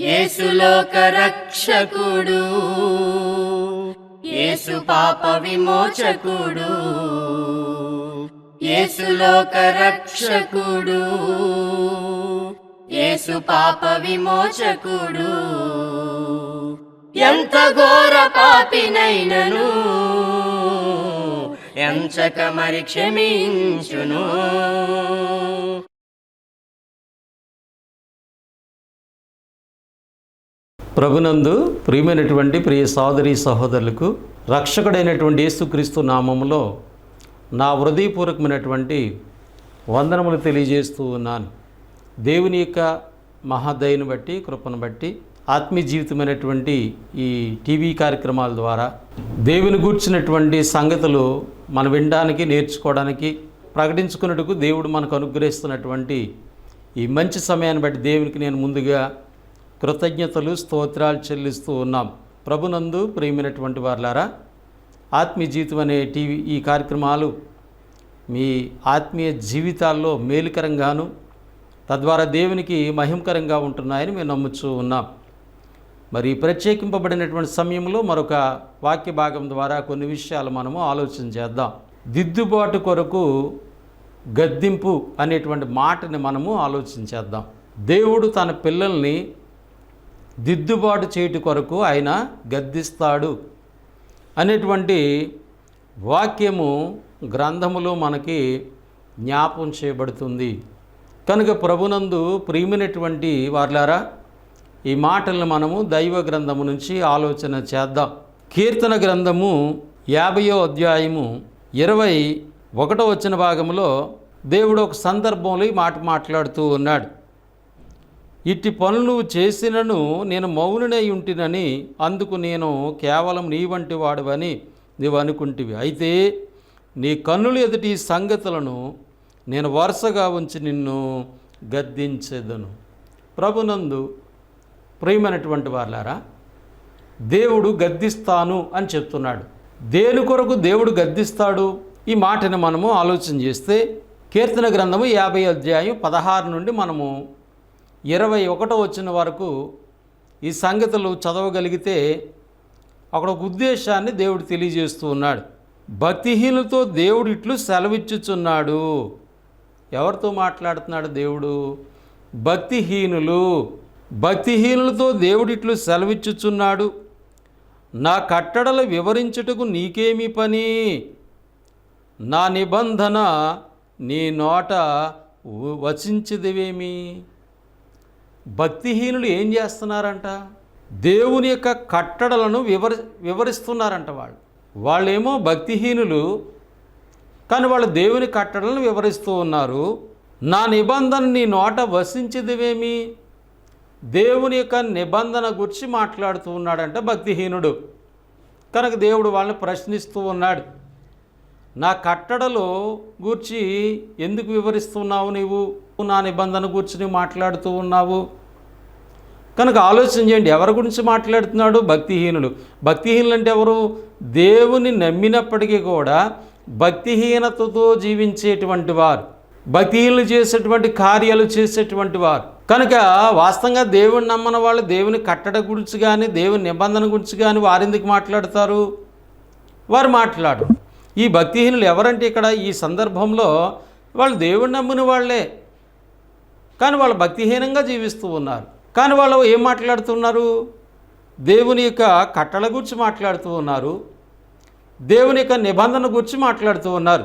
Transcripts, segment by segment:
యేసు లోక రక్షకుడు, యేసు పాప విమోచకుడు, యేసు లోక రక్షకుడు, యేసు పాప విమోచకుడు. ఎంత ఘోర పాపినైనను ఎంచక మరి క్షమించును. ప్రభునందు ప్రియమైనటువంటి ప్రియ సోదరి సహోదరులకు రక్షకుడైనటువంటి యేసుక్రీస్తు నామములో నా హృదయపూర్వకమైనటువంటి వందనములు తెలియజేస్తూ ఉన్నాను. దేవుని యొక్క మహాదయను బట్టి, కృపను బట్టి, ఆత్మీయ జీవితమైనటువంటి ఈ టీవీ కార్యక్రమాల ద్వారా దేవుని గూర్చినటువంటి సంగతులు మనం వినడానికి, నేర్చుకోవడానికి, ప్రకటించుకున్నట్టుకు దేవుడు మనకు అనుగ్రహిస్తున్నటువంటి ఈ మంచి సమయాన్ని బట్టి దేవునికి నేను ముందుగా కృతజ్ఞతలు, స్తోత్రాలు చెల్లిస్తూ ఉన్నాం. ప్రభునందు ప్రియమైనటువంటి వారులారా, ఆత్మీయ జీవితం అనే ఈ కార్యక్రమాలు మీ ఆత్మీయ జీవితాల్లో మేలుకరంగాను, తద్వారా దేవునికి మహిమకరంగా ఉంటున్నాయని మేము నమ్ముతూ ఉన్నాం. మరి ప్రత్యేకింపబడినటువంటి సమయంలో మరొక వాక్య భాగం ద్వారా కొన్ని విషయాలు మనము ఆలోచన చేద్దాం. దిద్దుబాటు కొరకు గద్దింపు అనేటువంటి మాటని మనము ఆలోచన చేద్దాం. దేవుడు తన పిల్లల్ని దిద్దుబాటు చేయుట కొరకు ఆయన గద్దిస్తాడు అనేటువంటి వాక్యము గ్రంథములో మనకి జ్ఞాపం చేయబడుతుంది. కనుక ప్రభునందు ప్రియమైనటువంటి వారులారా, ఈ మాటలను మనము దైవ గ్రంథము నుంచి ఆలోచన చేద్దాం. కీర్తన గ్రంథము 50వ అధ్యాయము 21వ వచన భాగంలో దేవుడు ఒక సందర్భంలో ఈ మాట మాట్లాడుతూ ఉన్నాడు. ఇట్టి పనులు నువ్వు చేసినను నేను మౌనునై ఉంటినని, అందుకు నేను కేవలం నీ వంటి వాడువని నీవు అనుకుంటివి. అయితే నీ కన్నులు ఎదుటి సంగతులను నేను వరుసగా ఉంచి నిన్ను గద్దించెదను. ప్రభునందు ప్రియమైనటువంటి వారులారా, దేవుడు గద్దిస్తాను అని చెప్తున్నాడు. దేని కొరకు దేవుడు గద్దిస్తాడు? ఈ మాటను మనము ఆలోచన చేస్తే కీర్తన గ్రంథము 50వ అధ్యాయం 16 నుండి మనము 21వ వచనం వరకు ఈ సంగతులు చదవగలిగితే అక్కడ ఒక ఉద్దేశాన్ని దేవుడు తెలియజేస్తూ ఉన్నాడు. భక్తిహీనులతో దేవుడు ఇట్లు సెలవిచ్చుచున్నాడు. ఎవరితో మాట్లాడుతున్నాడు దేవుడు? భక్తిహీనులతో దేవుడు ఇట్లు సెలవిచ్చుచున్నాడు. నా కట్టడలు వివరించుటకు నీకేమి పని? నా నిబంధన నీ నోట వచించదివేమి? భక్తిహీనులు ఏం చేస్తున్నారంట? దేవుని యొక్క కట్టడలను వివరిస్తున్నారంట. వాళ్ళేమో భక్తిహీనులు, కానీ వాళ్ళు దేవుని కట్టడలను వివరిస్తూ ఉన్నారు. నా నిబంధన నీ నోట వసించదివేమి? దేవుని యొక్క నిబంధన గురించి మాట్లాడుతూ ఉన్నాడంట భక్తిహీనుడు. కనుక దేవుడు వాళ్ళని ప్రశ్నిస్తూ ఉన్నాడు. నా కట్టడలు గూర్చి ఎందుకు వివరిస్తున్నావు? నీవు నా నిబంధన గురించి మాట్లాడుతూ ఉన్నావు. కనుక ఆలోచన చేయండి, ఎవరి గురించి మాట్లాడుతున్నాడు? భక్తిహీనులు. భక్తిహీనులు అంటే ఎవరు? దేవుని నమ్మినప్పటికీ కూడా భక్తిహీనతతో జీవించేటువంటి వారు, భక్తిహీనులు చేసేటువంటి కార్యాలు చేసేటువంటి వారు. కనుక వాస్తవంగా దేవుని నమ్మని వాళ్ళు దేవుని కట్టడ గురించి కానీ, దేవుని నిబంధన గురించి కానీ వారు ఎందుకు మాట్లాడతారు? వారు మాట్లాడరు. ఈ భక్తిహీనులు ఎవరంటే ఇక్కడ ఈ సందర్భంలో వాళ్ళు దేవుని నమ్మిన వాళ్ళే, కానీ వాళ్ళు భక్తిహీనంగా జీవిస్తూ ఉన్నారు. కానీ వాళ్ళు ఏం మాట్లాడుతున్నారు? దేవుని యొక్క కట్టడ గురించి మాట్లాడుతూ ఉన్నారు, దేవుని యొక్క నిబంధన గురించి మాట్లాడుతూ ఉన్నారు.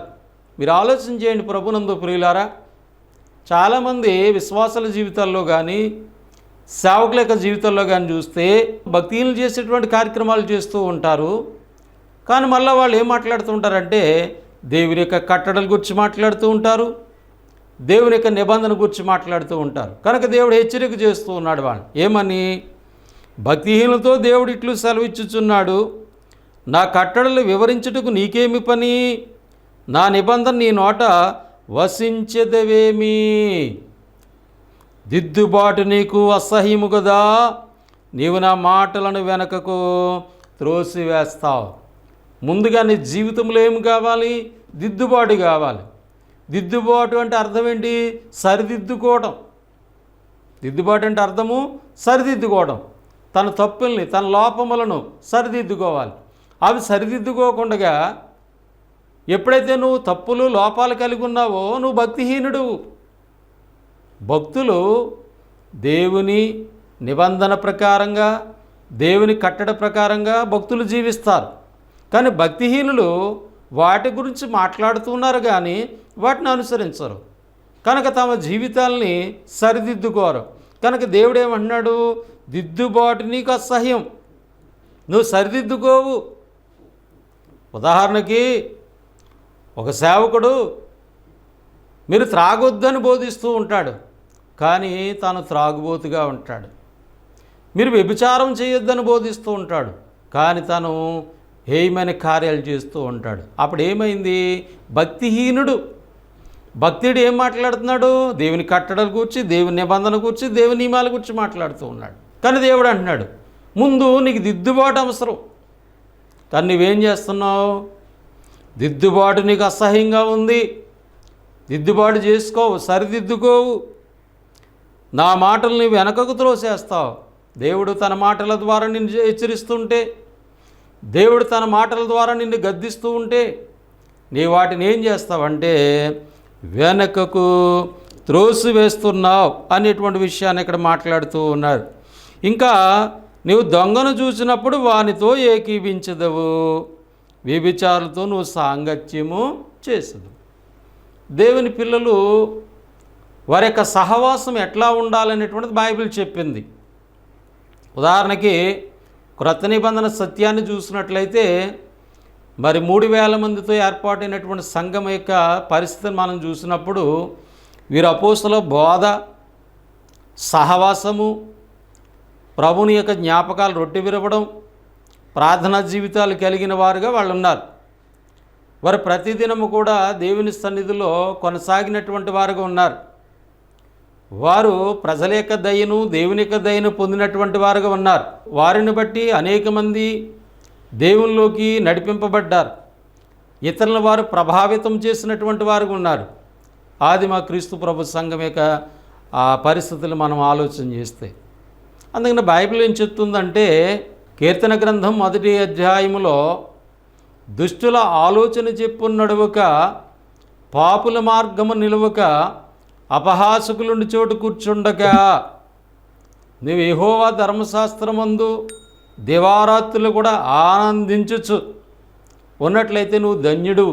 మీరు ఆలోచన చేయండి ప్రభునందు ప్రియులారా. చాలామంది విశ్వాసాల జీవితాల్లో కానీ, సేవకుల యొక్క జీవితాల్లో కానీ చూస్తే భక్తిహీనులు చేసేటువంటి కార్యక్రమాలు చేస్తూ ఉంటారు. కానీ మళ్ళీ వాళ్ళు ఏం మాట్లాడుతూ ఉంటారంటే దేవుని యొక్క కట్టడల గురించి మాట్లాడుతూ ఉంటారు, దేవుని యొక్క నిబంధన గురించి మాట్లాడుతూ ఉంటారు. కనుక దేవుడు హెచ్చరిక చేస్తూ ఉన్నాడు వాళ్ళు. ఏమని? భక్తిహీనులతో దేవుడు ఇట్లు సెలవిచ్చుచున్నాడు. నా కట్టడలు వివరించుటకు నీకేమి పని? నా నిబంధన నీ నోట వసించదవేమి? దిద్దుబాటు నీకు అసహ్యము కదా, నీవు నా మాటలను వెనకకు త్రోసివేస్తావు. ముందుగా నీ జీవితంలో ఏమి కావాలి? దిద్దుబాటు కావాలి. దిద్దుబాటు అంటే అర్థం ఏంటి? సరిదిద్దుకోవటం. దిద్దుబాటు అంటే అర్థము సరిదిద్దుకోవడం, తన తప్పుల్ని తన లోపములను సరిదిద్దుకోవాలి. అవి సరిదిద్దుకోకుండా ఎప్పుడైతే నువ్వు తప్పులు లోపాలు కలిగి ఉన్నావో నువ్వు భక్తిహీనుడు. భక్తులు దేవుని నిబంధన ప్రకారంగా, దేవుని కట్టడ ప్రకారంగా భక్తులు జీవిస్తారు. కానీ భక్తిహీనులు వాటి గురించి మాట్లాడుతున్నారు కానీ వాటిని అనుసరించరు, కనుక తమ జీవితాల్ని సరిదిద్దుకోరు. కనుక దేవుడు ఏమంటున్నాడు? దిద్దుబాటు నీకు అసహ్యం, నువ్వు సరిదిద్దుకోవు. ఉదాహరణకి ఒక సేవకుడు మీరు త్రాగొద్దని బోధిస్తూ ఉంటాడు, కానీ తాను త్రాగుబోతుగా ఉంటాడు. మీరు వ్యభిచారం చేయొద్దని బోధిస్తూ ఉంటాడు, కానీ తను హేయమైన కార్యాలు చేస్తూ ఉంటాడు. అప్పుడు ఏమైంది? భక్తిహీనుడు. భక్తుడు ఏం మాట్లాడుతున్నాడు? దేవుని కట్టడల గురించి, దేవుని నిబంధన గురించి, దేవుని నియమాల గురించి మాట్లాడుతూ ఉన్నాడు. కానీ దేవుడు అంటున్నాడు ముందు నీకు దిద్దుబాటు అవసరం. కానీ నువ్వేం చేస్తున్నావు? దిద్దుబాటు నీకు అసహ్యంగా ఉంది, దిద్దుబాటు చేసుకోవు, సరిదిద్దుకోవు. నా మాటలు నువ్వు వెనకకు త్రోసేస్తావు. దేవుడు తన మాటల ద్వారా నిన్ను హెచ్చరిస్తుంటే, దేవుడు తన మాటల ద్వారా నిన్ను గద్దిస్తూ ఉంటే నీ వాటిని ఏం చేస్తావంటే వెనకకు త్రోసివేస్తున్నావు అనేటువంటి విషయాన్ని ఇక్కడ మాట్లాడుతూ ఉన్నారు. ఇంకా నీవు దొంగను చూసినప్పుడు వానితో ఏకీవించదవు, వ్యభిచారులతో నువ్వు సాంగత్యము చేసదు. దేవుని పిల్లలు వారి యొక్క సహవాసం ఎట్లా ఉండాలనేటువంటిది బైబిల్ చెప్పింది. ఉదాహరణకి క్రొత్త నిబంధన సత్యాన్ని చూసినట్లయితే మరి 3000 మందితో ఏర్పాటైనటువంటి సంఘం యొక్క పరిస్థితిని మనం చూసినప్పుడు వీరు అపోస్తల బోధ, సహవాసము, ప్రభుని యొక్క జ్ఞాపకాలు రొట్టె విరవడం, ప్రార్థనా జీవితాలు కలిగిన వారుగా వాళ్ళు ఉన్నారు. వారు ప్రతిదినము కూడా దేవుని సన్నిధిలో కొనసాగినటువంటి వారుగా ఉన్నారు. వారు ప్రజల యొక్క దయను, దేవుని యొక్క దయను పొందినటువంటి వారుగా ఉన్నారు. వారిని బట్టి అనేక మంది దేవునిలోకి నడిపింపబడ్డారు. ఇతరుల వారు ప్రభావితం చేసినటువంటి వారుగా ఉన్నారు. ఆదిమ క్రీస్తు ప్రభు సంఘం యొక్క ఆ పరిస్థితులు మనం ఆలోచన చేస్తే, అందుకని బైబిల్ ఏం చెప్తుందంటే కీర్తన గ్రంథం 1వ అధ్యాయములో దుష్టుల ఆలోచన చెప్పు నడువక, పాపుల మార్గము నిలువక, అపహాసకులుండి చోటు కూర్చుండక, నీవు యెహోవా ధర్మశాస్త్రమందు దివారాత్రులు కూడా ఆనందించుచు ఉన్నట్లయితే నువ్వు ధన్యుడు.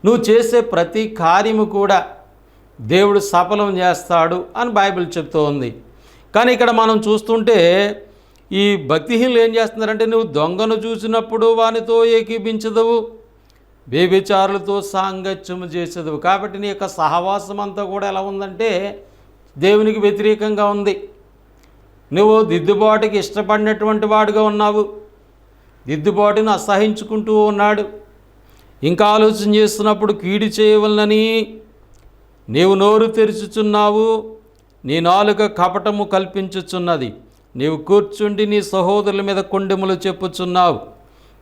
నువ్వు చేసే ప్రతి కార్యము కూడా దేవుడు సఫలం చేస్తాడు అని బైబిల్ చెప్తూ ఉంది. కానీ ఇక్కడ మనం చూస్తుంటే ఈ భక్తిహీనులు ఏం చేస్తున్నారంటే నువ్వు దొంగను చూసినప్పుడు వానితో ఏకీభించదవు, వ్యభిచారులతో సాంగత్యము చేసేదవు. కాబట్టి నీ యొక్క సహవాసం అంతా కూడా ఎలా ఉందంటే దేవునికి వ్యతిరేకంగా ఉంది. నువ్వు దిద్దుబాటుకి ఇష్టపడినటువంటి వాడుగా ఉన్నావు, దిద్దుబాటును అసహించుకుంటూ ఉన్నాడు. ఇంకా ఆలోచన చేస్తున్నప్పుడు కీడు చేయవలనని నీవు నోరు తెరుచుచున్నావు, నీ నాలుక కపటము కల్పించుచున్నది. నీవు కూర్చుండి నీ సహోదరుల మీద కొండెములు చెప్పుచున్నావు,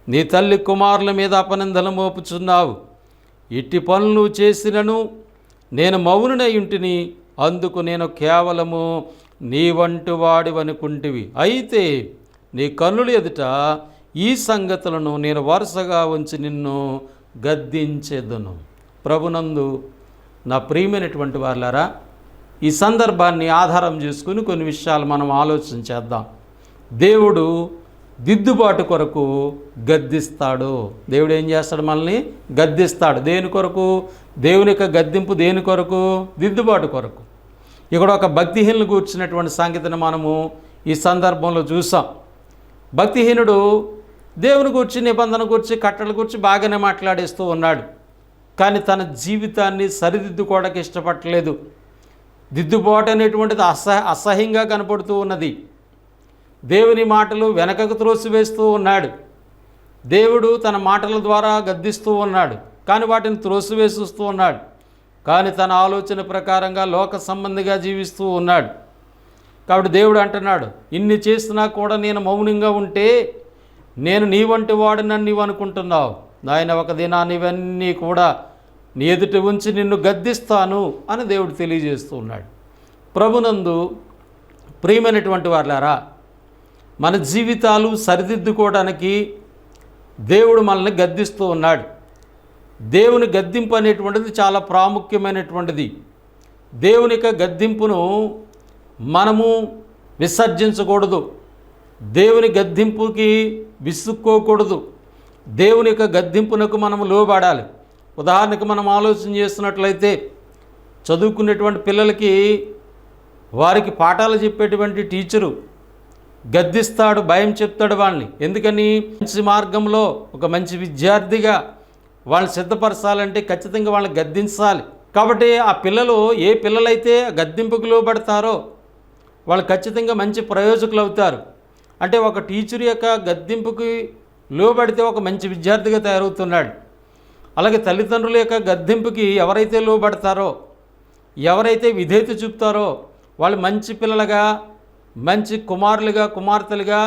నీ తల్లి కుమారుల మీద అపనిందలు మోపుచున్నావు. ఇట్టి పనులు చేసినను నేను మౌనునై ఉంటిని, అందుకు నేను కేవలము నీ వంటి వాడివనుకుంటివి. అయితే నీ కన్నుల ఎదుట ఈ సంగతులను నేను వరుసగా ఉంచి నిన్ను గద్దించేదను. ప్రభునందు నా ప్రియమైనటువంటి వారులారా, ఈ సందర్భాన్ని ఆధారం చేసుకుని కొన్ని విషయాలు మనం ఆలోచన చేద్దాం. దేవుడు దిద్దుబాటు కొరకు గద్దిస్తాడు. దేవుడు ఏం చేస్తాడు? మనల్ని గద్దిస్తాడు. దేని కొరకు? దేవుని యొక్క గద్దింపు దేని కొరకు? దిద్దుబాటు కొరకు. ఇక్కడ ఒక భక్తిహీనులు కూర్చున్నటువంటి సంగతిని మనము ఈ సందర్భంలో చూసాం. భక్తిహీనుడు దేవుని గురించి, నిబంధన గురించి, కట్టడల గురించి బాగానే మాట్లాడేస్తూ ఉన్నాడు, కానీ తన జీవితాన్ని సరిదిద్దుకోవడానికి ఇష్టపడలేదు. దిద్దుబాటు అనేటువంటిది అసహ్యంగా కనపడుతూ ఉన్నది. దేవుని మాటలు వెనకకు త్రోసివేస్తూ ఉన్నాడు. దేవుడు తన మాటల ద్వారా గద్దిస్తూ ఉన్నాడు, కానీ వాటిని త్రోసివేస్తూ ఉన్నాడు. కానీ తన ఆలోచన ప్రకారంగా లోక సంబంధిగా జీవిస్తూ ఉన్నాడు. కాబట్టి దేవుడు అంటున్నాడు, ఇన్ని చేసినా కూడా నేను మౌనంగా ఉంటే నేను నీ వంటి వాడినని నీవు అనుకుంటున్నావు. నాయన ఒక దినాన్ని ఇవన్నీ కూడా నీ ఎదుట ఉంచి నిన్ను గద్దిస్తాను అని దేవుడు తెలియజేస్తూ ఉన్నాడు. ప్రభునందు ప్రియమైనటువంటి వారులారా, మన జీవితాలు సరిదిద్దుకోవడానికి దేవుడు మనల్ని గద్దిస్తూ ఉన్నాడు. దేవుని గద్దింపు అనేటువంటిది చాలా ప్రాముఖ్యమైనటువంటిది. దేవుని యొక్క గద్దింపును మనము విసర్జించకూడదు. దేవుని గద్దింపుకి విసుక్కోకూడదు. దేవుని యొక్క గద్దింపునకు మనము లోబడాలి. ఉదాహరణకు మనం ఆలోచన చేస్తున్నట్లయితే, చదువుకునేటువంటి పిల్లలకి వారికి పాఠాలు చెప్పేటువంటి టీచరు గద్దిస్తాడు, భయం చెప్తాడు వాళ్ళని. ఎందుకని? మంచి మార్గంలో ఒక మంచి విద్యార్థిగా వాళ్ళని సిద్ధపరచాలంటే ఖచ్చితంగా వాళ్ళని గద్దించాలి. కాబట్టి ఆ పిల్లలు ఏ పిల్లలైతే గద్దింపుకు లోబడతారో వాళ్ళు ఖచ్చితంగా మంచి ప్రయోజకులు అవుతారు. అంటే ఒక టీచర్ యొక్క గద్దింపుకి లోబడితే ఒక మంచి విద్యార్థిగా తయారవుతున్నాడు. అలాగే తల్లిదండ్రుల యొక్క గద్దింపుకి ఎవరైతే లోబడతారో, ఎవరైతే విధేయత చూపుతారో వాళ్ళు మంచి పిల్లలుగా, మంచి కుమారులుగా, కుమార్తెలుగా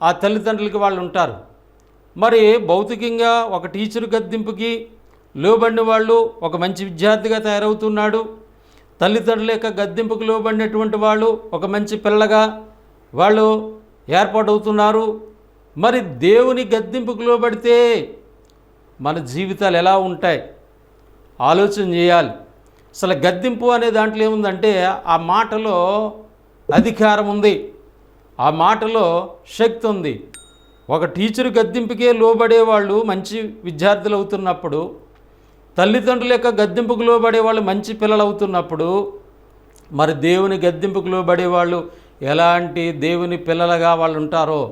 ఆ తల్లిదండ్రులకి వాళ్ళు ఉంటారు. మరి భౌతికంగా ఒక టీచరు గద్దింపుకి లోబడిన వాళ్ళు ఒక మంచి విద్యార్థిగా తయారవుతున్నాడు. తల్లిదండ్రుల యొక్క గద్దింపుకు లోబడినటువంటి వాళ్ళు ఒక మంచి పిల్లగా వాళ్ళు ఏర్పాటవుతున్నారు. మరి దేవుని గద్దింపుకు లోబడితే మన జీవితాలు ఎలా ఉంటాయి ఆలోచన చేయాలి. అసలు గద్దింపు అనే దాంట్లో ఏముందంటే ఆ మాటలో అధికారం ఉంది, ఆ మాటలో శక్తి ఉంది. ఒక టీచరు గద్దింపుకే లోబడే వాళ్ళు మంచి విద్యార్థులు అవుతున్నప్పుడు, తల్లిదండ్రుల యొక్క గద్దింపుకు లోబడే వాళ్ళు మంచి పిల్లలు అవుతున్నప్పుడు, మరి దేవుని గద్దింపుకు లోబడే వాళ్ళు ఎలాంటి దేవుని పిల్లలుగా వాళ్ళు ఉంటారో,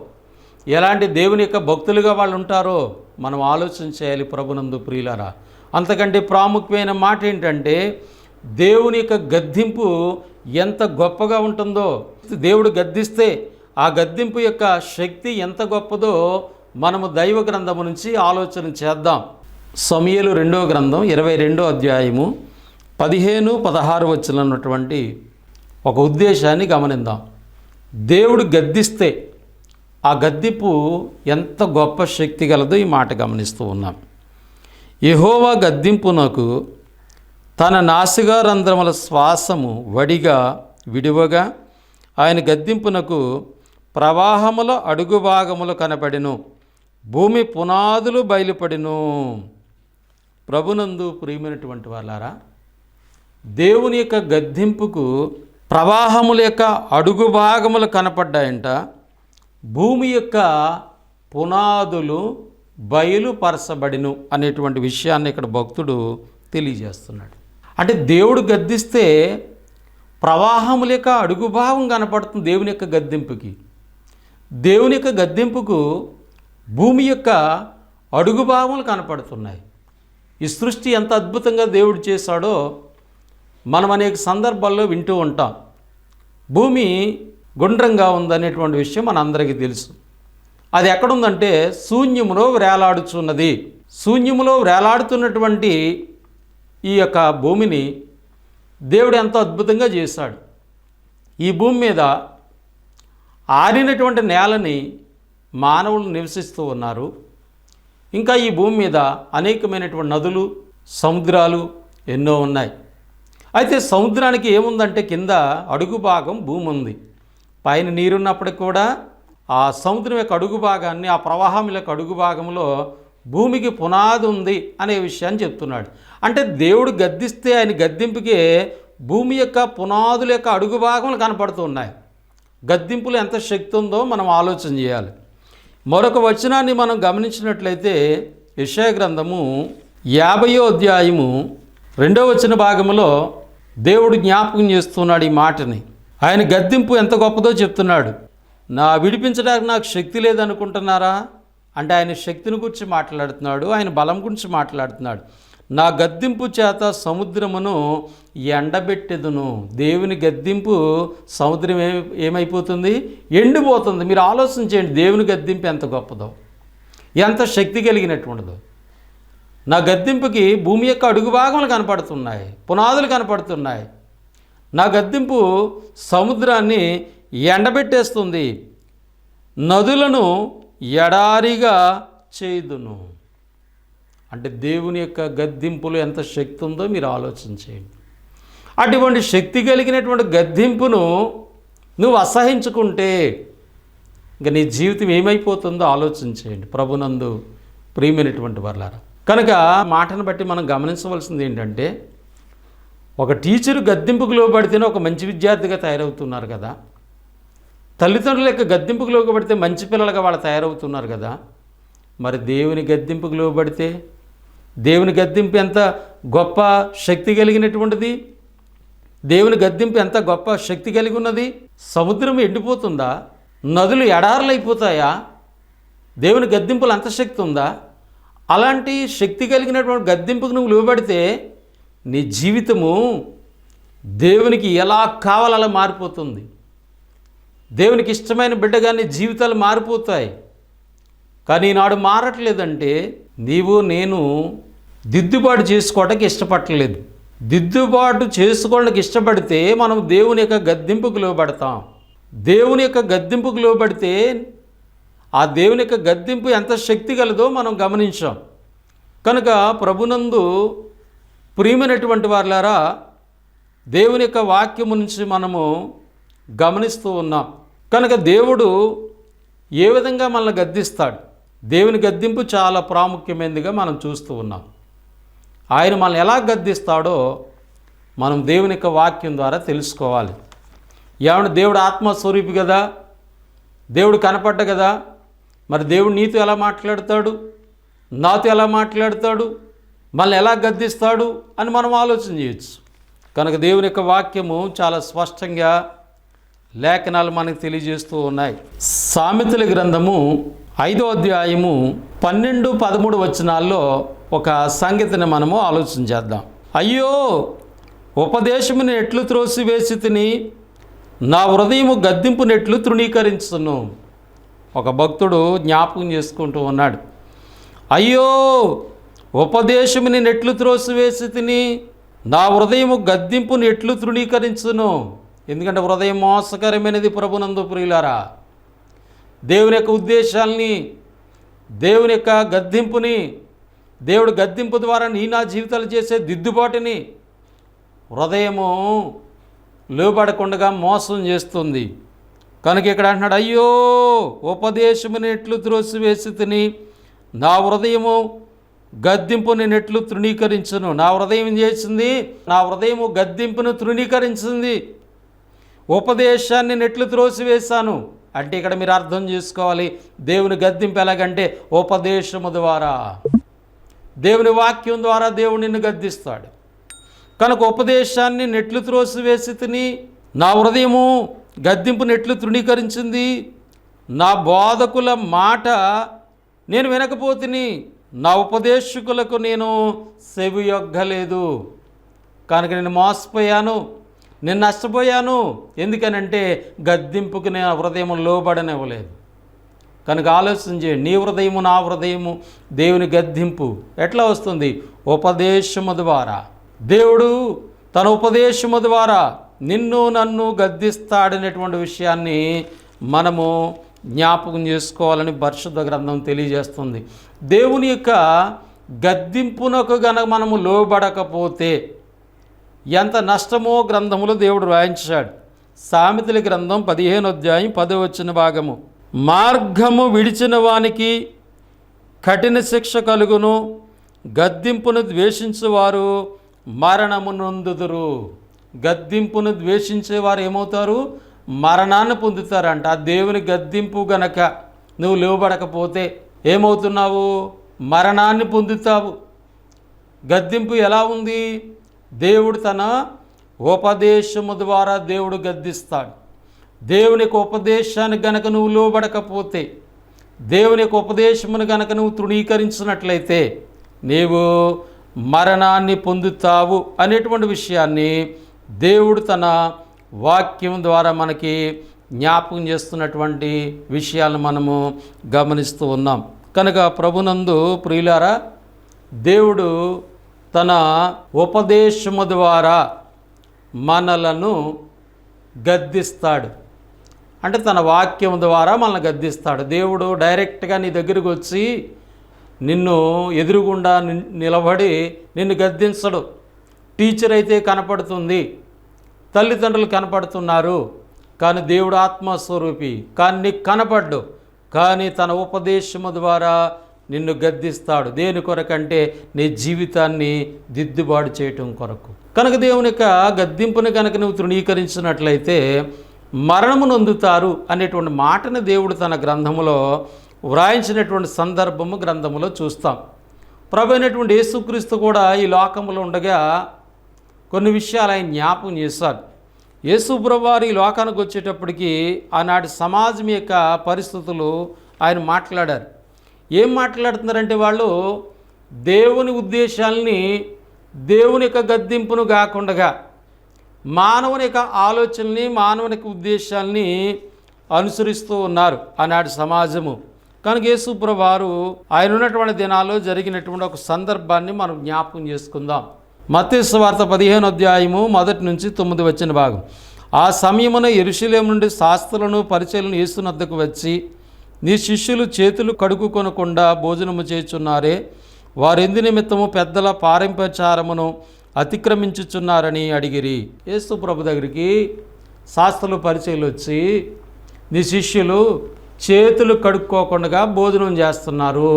ఎలాంటి దేవుని యొక్క భక్తులుగా వాళ్ళు ఉంటారో మనం ఆలోచన చేయాలి. ప్రభునందు ప్రియులారా, అంతకంటే ప్రాముఖ్యమైన మాట ఏంటంటే దేవుని యొక్క గద్దింపు ఎంత గొప్పగా ఉంటుందో, దేవుడు గద్దిస్తే ఆ గద్దింపు యొక్క శక్తి ఎంత గొప్పదో మనము దైవ గ్రంథము నుంచి ఆలోచన చేద్దాం. సమూయేలు 2వ గ్రంథం 22వ అధ్యాయము 15-16 వచనాలు ఉన్నటువంటి ఒక ఉద్దేశాన్ని గమనిద్దాం. దేవుడు గద్దిస్తే ఆ గద్దింపు ఎంత గొప్ప శక్తి గలదో ఈ మాట గమనిస్తూ ఉన్నాం. యెహోవా గద్దింపునకు తన నాసికా రంధ్రముల శ్వాసము వడిగా విడువగా ఆయన గద్దింపునకు ప్రవాహముల అడుగు భాగములు కనపడెను, భూమి పునాదులు బయలుపడెను. ప్రభునందు ప్రియమైనటువంటి వాళ్ళారా, దేవుని యొక్క గద్దింపుకు ప్రవాహముల యొక్క అడుగు భాగములు కనపడ్డాయంట, భూమి యొక్క పునాదులు బయలుపరచబడిను అనేటువంటి విషయాన్ని ఇక్కడ భక్తుడు తెలియజేస్తున్నాడు. అంటే దేవుడు గద్దిస్తే ప్రవాహముల యొక్క అడుగు భాగం కనపడుతుంది. దేవుని యొక్క గద్దింపుకి, దేవుని యొక్క గద్దింపుకు భూమి యొక్క అడుగు భాగములు కనపడుతున్నాయి. ఈ సృష్టి ఎంత అద్భుతంగా దేవుడు చేశాడో మనం అనేక సందర్భాల్లో వింటూ ఉంటాం. భూమి గుండ్రంగా ఉందనేటువంటి విషయం మనందరికీ తెలుసు. అది ఎక్కడుందంటే శూన్యములో వేలాడుచున్నది. శూన్యములో వేలాడుతున్నటువంటి ఈ యొక్క భూమిని దేవుడు ఎంతో అద్భుతంగా చేశాడు. ఈ భూమి మీద ఆరినటువంటి నేలని మానవులు నివసిస్తూ ఉన్నారు. ఇంకా ఈ భూమి మీద అనేకమైనటువంటి నదులు, సముద్రాలు ఎన్నో ఉన్నాయి. అయితే సముద్రానికి ఏముందంటే కింద అడుగు భాగం భూమి ఉంది. పైన నీరున్నప్పటికి కూడా ఆ సముద్రం యొక్క అడుగు భాగాన్ని, ఆ ప్రవాహం యొక్క అడుగు భాగంలో భూమికి పునాది ఉంది అనే విషయాన్ని చెప్తున్నాడు. అంటే దేవుడు గద్దిస్తే ఆయన గద్దింపుకే భూమి యొక్క పునాదుల యొక్క అడుగు భాగములు కనపడుతూ ఉన్నాయి. గద్దింపులు ఎంత శక్తి ఉందో మనం ఆలోచన చేయాలి. మరొక వచనాన్ని మనం గమనించినట్లయితే యెషయా గ్రంథము 50వ అధ్యాయము 2వ వచన భాగంలో దేవుడు జ్ఞాపకం చేస్తున్నాడు ఈ మాటని. ఆయన గద్దింపు ఎంత గొప్పదో చెప్తున్నాడు. విడిపించడానికి నాకు శక్తి లేదనుకుంటున్నారా అంటే ఆయన శక్తిని గురించి మాట్లాడుతున్నాడు, ఆయన బలం గురించి మాట్లాడుతున్నాడు. నా గద్దింపు చేత సముద్రమును ఎండబెట్టెదును. దేవుని గద్దింపు సముద్రం ఏమైపోతుంది? ఎండిపోతుంది. మీరు ఆలోచన చేయండి, దేవుని గద్దింపు ఎంత గొప్పదో, ఎంత శక్తి కలిగినటువంటిదో. నా గద్దింపుకి భూమి యొక్క అడుగు భాగములు కనపడుతున్నాయి, పునాదులు కనపడుతున్నాయి. నా గద్దింపు సముద్రాన్ని ఎండబెట్టేస్తుంది, నదులను ఎడారిగా చేయుదును. అంటే దేవుని యొక్క గద్దింపులు ఎంత శక్తి ఉందో మీరు ఆలోచన చేయండి. అటువంటి శక్తి కలిగినటువంటి గద్దింపును నువ్వు అసహించుకుంటే ఇంకా నీ జీవితం ఏమైపోతుందో ఆలోచించేయండి ప్రభునందు ప్రియమైనటువంటి వర్లారా. కనుక మాటను బట్టి మనం గమనించవలసింది ఏంటంటే, ఒక టీచరు గద్దింపుకు లోబడితేనే ఒక మంచి విద్యార్థిగా తయారవుతున్నారు కదా, తల్లిదండ్రుల యొక్క గద్దింపుకు లోబడితే మంచి పిల్లలుగా వాళ్ళు తయారవుతున్నారు కదా. మరి దేవుని గద్దింపుకు లోబడితే, దేవుని గద్దింపు ఎంత గొప్ప శక్తి కలిగినటువంటిది, దేవుని గద్దింపు ఎంత గొప్ప శక్తి కలిగి ఉన్నది. సముద్రం ఎండిపోతుందా? నదులు ఎడారులు అయిపోతాయా? దేవుని గద్దింపులు అంత శక్తి ఉందా? అలాంటి శక్తి కలిగినటువంటి గద్దింపుకు నువ్వు లోబడితే నీ జీవితము దేవునికి ఎలా కావాలో అలా మారిపోతుంది. దేవునికి ఇష్టమైన బిడ్డగా నీ జీవితాలు మారిపోతాయి. కానీ ఈనాడు మారట్లేదంటే నీవు నేను దిద్దుబాటు చేసుకోవడానికి ఇష్టపడలేదు. దిద్దుబాటు చేసుకోవడానికి ఇష్టపడితే మనం దేవుని యొక్క గద్దింపుకు లోబడతాం. దేవుని యొక్క గద్దింపుకు లోబడితే ఆ దేవుని యొక్క గద్దింపు ఎంత శక్తి కలదో మనం గమనించాం. కనుక ప్రభునందు ప్రియమైనటువంటి వారులారా, దేవుని యొక్క వాక్యము నుంచి మనము గమనిస్తూ ఉన్నాం. కనుక దేవుడు ఏ విధంగా మనల్ని గద్దిస్తాడు? దేవుని గద్దింపు చాలా ప్రాముఖ్యమైనదిగా మనం చూస్తూ ఉన్నాం. ఆయన మనల్ని ఎలా గద్దిస్తాడో మనం దేవుని యొక్క వాక్యం ద్వారా తెలుసుకోవాలి. ఏమన్నా దేవుడు ఆత్మస్వరూపి కదా, దేవుడు కనపడ్డ కదా, మరి దేవుడు నీతో ఎలా మాట్లాడతాడు, నాతో ఎలా మాట్లాడతాడు, మనల్ని ఎలా గద్దిస్తాడు అని మనం ఆలోచన చేయొచ్చు. కనుక దేవుని యొక్క వాక్యము చాలా స్పష్టంగా లేఖనాలు మనకు తెలియజేస్తూ ఉన్నాయి. సామెతల గ్రంథము 5వ అధ్యాయము 12-13 వచనాల్లో ఒక సంగతిని మనము ఆలోచన చేద్దాం. అయ్యో, ఉపదేశముని ఎట్లు త్రోసివేసి తిని నా హృదయము గద్దింపునెట్లు తృణీకరించును. ఒక భక్తుడు జ్ఞాపకం చేసుకుంటూ ఉన్నాడు. అయ్యో, ఉపదేశముని నెట్లు త్రోసివేసి తిని నా హృదయము గద్దింపుని ఎట్లు తృణీకరించును. ఎందుకంటే హృదయం మోసకరమైనది ప్రభునందు ప్రియులారా. దేవుని యొక్క ఉద్దేశాల్ని, దేవుని యొక్క గద్దింపుని, దేవుడు గద్దింపు ద్వారా నా జీవితాలు చేసే దిద్దుబాటుని హృదయము లోబడకుండా మోసం చేస్తుంది. కనుక ఇక్కడ అంటున్నాడు, అయ్యో, ఉపదేశముని ఎట్లు త్రోసివేసి తిని నా హృదయము గద్దింపుని నెట్లు తృణీకరించును. నా హృదయం ఏం చేసింది? నా హృదయము గద్దింపును తృణీకరించింది. ఉపదేశాన్ని నెట్లు త్రోసివేశాను అంటే ఇక్కడ మీరు అర్థం చేసుకోవాలి, దేవుని గద్దింపు ఎలాగంటే ఉపదేశము ద్వారా, దేవుని వాక్యం ద్వారా దేవుడు నిన్ను గద్దిస్తాడు. కనుక ఉపదేశాన్ని నెట్లు త్రోసివేసి తిని నా హృదయము గద్దింపు నెట్లు తృణీకరించింది. నా బోధకుల మాట నేను వినకపోతిని, నా ఉపదేశకులకు నేను సెవియొగ్గలేదు. కనుక నేను మోసపోయాను, నేను నష్టపోయాను. ఎందుకనంటే గద్దింపుకు నేను హృదయం లోబడనివ్వలేదు. కనుక ఆలోచన చేయండి, నీ హృదయము నా హృదయము దేవుని గద్దింపు ఎట్లా వస్తుంది? ఉపదేశము ద్వారా. దేవుడు తన ఉపదేశము ద్వారా నిన్ను నన్ను గద్దిస్తాడనేటువంటి విషయాన్ని మనము జ్ఞాపకం చేసుకోవాలని పరిశుద్ధ గ్రంథం తెలియజేస్తుంది. దేవుని యొక్క గద్దింపునకు గనక మనము లోబడకపోతే ఎంత నష్టమో గ్రంథములో దేవుడు రాయించాడు. సామెతల గ్రంథం 15వ అధ్యాయం 10వ వచన భాగము, మార్గము విడిచిన వానికి కఠిన శిక్ష కలుగును, గద్దింపును ద్వేషించేవారు మరణము నొందుదురు. గద్దింపును ద్వేషించేవారు ఏమవుతారు? మరణాన్ని పొందుతారంట. ఆ దేవుని గద్దింపు గనక నువ్వు లోబడకపోతే ఏమవుతున్నావు? మరణాన్ని పొందుతావు. గద్దింపు ఎలా ఉంది? దేవుడు తన ఉపదేశము ద్వారా దేవుడు గద్దిస్తాడు. దేవుని యొక్క ఉపదేశాన్ని గనక నువ్వు లోబడకపోతే, దేవుని యొక్క ఉపదేశమును గనక నువ్వు తృణీకరించినట్లయితే నీవు మరణాన్ని పొందుతావు అనేటువంటి విషయాన్ని దేవుడు తన వాక్యం ద్వారా మనకి జ్ఞాపకం చేస్తున్నటువంటి విషయాలను మనము గమనిస్తూ ఉన్నాం. కనుక ప్రభునందు ప్రియులారా, దేవుడు తన ఉపదేశము ద్వారా మనలను గద్దిస్తాడు. అంటే తన వాక్యం ద్వారా మనల్ని గద్దిస్తాడు. దేవుడు డైరెక్ట్గా నీ దగ్గరికి వచ్చి నిన్ను ఎదురుగుండా నిలబడి నిన్ను గద్దించడు. టీచర్ అయితే కనపడుతుంది, తల్లిదండ్రులు కనపడుతున్నారు, కానీ దేవుడు ఆత్మస్వరూపి, కానీ నీకు కనపడ్డు, కానీ తన ఉపదేశము ద్వారా నిన్ను గద్దిస్తాడు. దేని కొరకంటే నీ జీవితాన్ని దిద్దుబాటు చేయటం కొరకు. కనుక దేవుని యొక్క గద్దింపుని కనుక నువ్వు తృణీకరించినట్లయితే మరణము నొందుతారు అనేటువంటి మాటను దేవుడు తన గ్రంథములో వ్రాయించినటువంటి సందర్భము గ్రంథములో చూస్తాం. ప్రభు అయినటువంటి యేసుక్రీస్తు కూడా ఈ లోకంలో ఉండగా కొన్ని విషయాలు ఆయన జ్ఞాపకం చేశారు. యేసు ప్రభువారు ఈ లోకానికి వచ్చేటప్పటికి ఆనాటి సమాజం యొక్క పరిస్థితులు ఆయన మాట్లాడారు. ఏం మాట్లాడుతున్నారంటే వాళ్ళు దేవుని ఉద్దేశాలని, దేవుని యొక్క గద్దింపును కాకుండా మానవుని యొక్క ఆలోచనని, మానవుని యొక్క ఉద్దేశాలని అనుసరిస్తూ ఉన్నారు ఆనాటి సమాజము. కనుక యేసు ప్రభువారు ఆయన ఉన్నటువంటి దినాల్లో జరిగినటువంటి ఒక సందర్భాన్ని మనం జ్ఞాపకం చేసుకుందాం. మత్తయి సువార్త 15వ అధ్యాయము 1 నుంచి 9 వచ్చిన భాగం. ఆ సమయమున యెరూషలేము నుండి శాస్త్రులను పరిచయులను యేసు వద్దకు వచ్చి, నీ శిష్యులు చేతులు కడుగుకొనకుండా భోజనము చేయుచున్నారే, వారెందు నిమిత్తము పెద్దల పారంపర్యారమును అతిక్రమించుచున్నారని అడిగిరి. యేసు ప్రభు దగ్గరికి శాస్త్రులు పరిచయులు వచ్చి, నీ శిష్యులు చేతులు కడుక్కోకుండా భోజనం చేస్తున్నారు.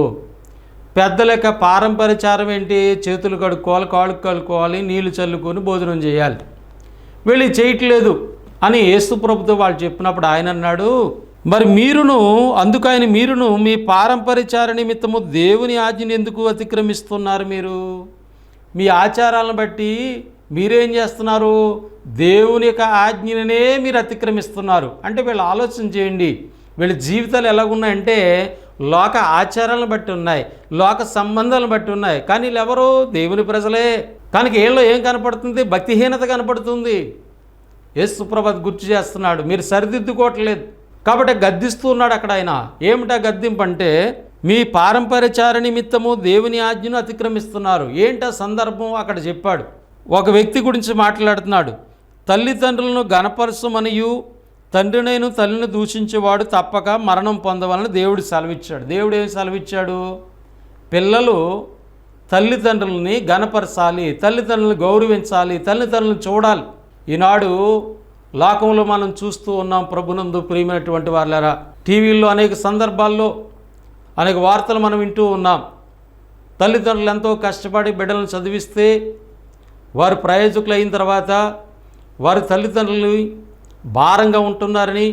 పెద్దల యొక్క పారంపర్యాచారం ఏంటి? చేతులు కడుక్కోవాలి, కాళ్ళు కడుక్కోవాలి, నీళ్లు చల్లుకొని భోజనం చేయాలి. వీళ్ళు చేయట్లేదు అని యేసు ప్రభుతో వాళ్ళు చెప్పినప్పుడు ఆయన అన్నాడు, మరి మీరును మీ పారంపర్యాచార నిమిత్తము దేవుని ఆజ్ఞని ఎందుకు అతిక్రమిస్తున్నారు? మీరు మీ ఆచారాలను బట్టి మీరేం చేస్తున్నారు? దేవుని యొక్క ఆజ్ఞనే మీరు అతిక్రమిస్తున్నారు. అంటే వీళ్ళు ఆలోచన చేయండి, వీళ్ళ జీవితాలు ఎలాగున్నాయంటే లోక ఆచారాలను బట్టి ఉన్నాయి, లోక సంబంధాలను బట్టి ఉన్నాయి. కానీ వీళ్ళు ఎవరు? దేవుని ప్రజలే. కనుక వీళ్ళలో ఏం కనపడుతుంది? భక్తిహీనత కనపడుతుంది. యేసు ప్రభు గుర్తు చేస్తున్నాడు, మీరు సరిదిద్దుకోవట్లేదు కాబట్టి గద్దిస్తూ ఉన్నాడు అక్కడ ఆయన. ఏమిటా గద్దింపు అంటే, మీ పారంపర్యాచార నిమిత్తము దేవుని ఆజ్ఞను అతిక్రమిస్తున్నారు. ఏంటా సందర్భం అక్కడ చెప్పాడు. ఒక వ్యక్తి గురించి మాట్లాడుతున్నాడు. తల్లిదండ్రులను గణపరచమనియు తండ్రినైన తల్లిని దూషించేవాడు తప్పక మరణం పొందవాలని దేవుడు సెలవిచ్చాడు. దేవుడు ఏం సెలవిచ్చాడు? పిల్లలు తల్లిదండ్రులని గణపరచాలి, తల్లిదండ్రులను గౌరవించాలి, తల్లిదండ్రులను చూడాలి. ఈనాడు లోకంలో మనం చూస్తూ ఉన్నాం. ప్రభునందు ప్రియమైనటువంటి వాళ్ళారా, టీవీల్లో అనేక సందర్భాల్లో అనేక వార్తలు మనం వింటూ ఉన్నాం. తల్లిదండ్రులు ఎంతో కష్టపడి బిడ్డలను చదివిస్తే వారు ప్రయోజకులు అయిన తర్వాత వారి తల్లిదండ్రులు భారంగా ఉంటున్నారని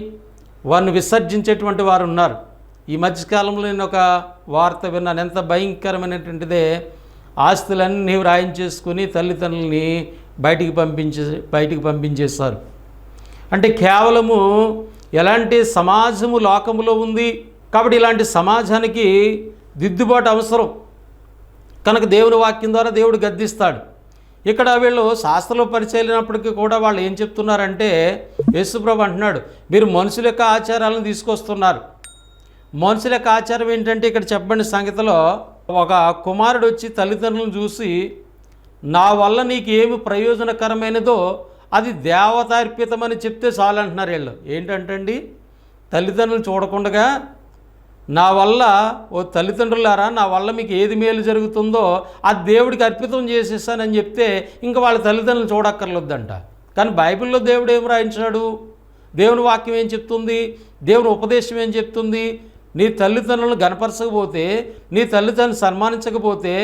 వారిని విసర్జించేటువంటి వారు ఉన్నారు. ఈ మధ్యకాలంలో నేను ఒక వార్త విన్నాను. ఎంత భయంకరమైనటువంటిదే, ఆస్తులన్నీ రాయించేసుకుని తల్లిదండ్రులని బయటికి పంపించేశారు. అంటే కేవలము ఎలాంటి సమాజము లోకములో ఉంది కాబట్టి ఇలాంటి సమాజానికి దిద్దుబాటు అవసరం. కనుక దేవుని వాక్యం ద్వారా దేవుడు గద్దిస్తాడు. ఇక్కడ వీళ్ళు శాస్త్రంలో పరిచయలినప్పటికీ కూడా వాళ్ళు ఏం చెప్తున్నారంటే, యేసుప్రభు అంటున్నాడు, మీరు మనుషుల యొక్క ఆచారాలను తీసుకొస్తున్నారు. మనుషుల యొక్క ఆచారం ఏంటంటే ఇక్కడ చెప్పండి సంగతిలో, ఒక కుమారుడు వచ్చి తల్లిదండ్రులను చూసి, నా వల్ల నీకు ఏమి ప్రయోజనకరమైనదో అది దేవతార్పితమని చెప్తే చాలంటున్నారు వీళ్ళు. ఏంటంటండి, తల్లిదండ్రులు చూడకుండా నా వల్ల, ఓ తల్లిదండ్రులారా, నా వల్ల మీకు ఏది మేలు జరుగుతుందో అది దేవుడికి అర్పితం చేసేసానని చెప్తే ఇంకా వాళ్ళ తల్లిదండ్రులు చూడక్కర్లేదంట. కానీ బైబిల్లో దేవుడు ఏం రాయించాడు? దేవుని వాక్యం ఏం చెప్తుంది? దేవుని ఉపదేశం ఏం చెప్తుంది? నీ తల్లిదండ్రులను గణపరచకపోతే, నీ తల్లిదండ్రులను సన్మానించకపోతే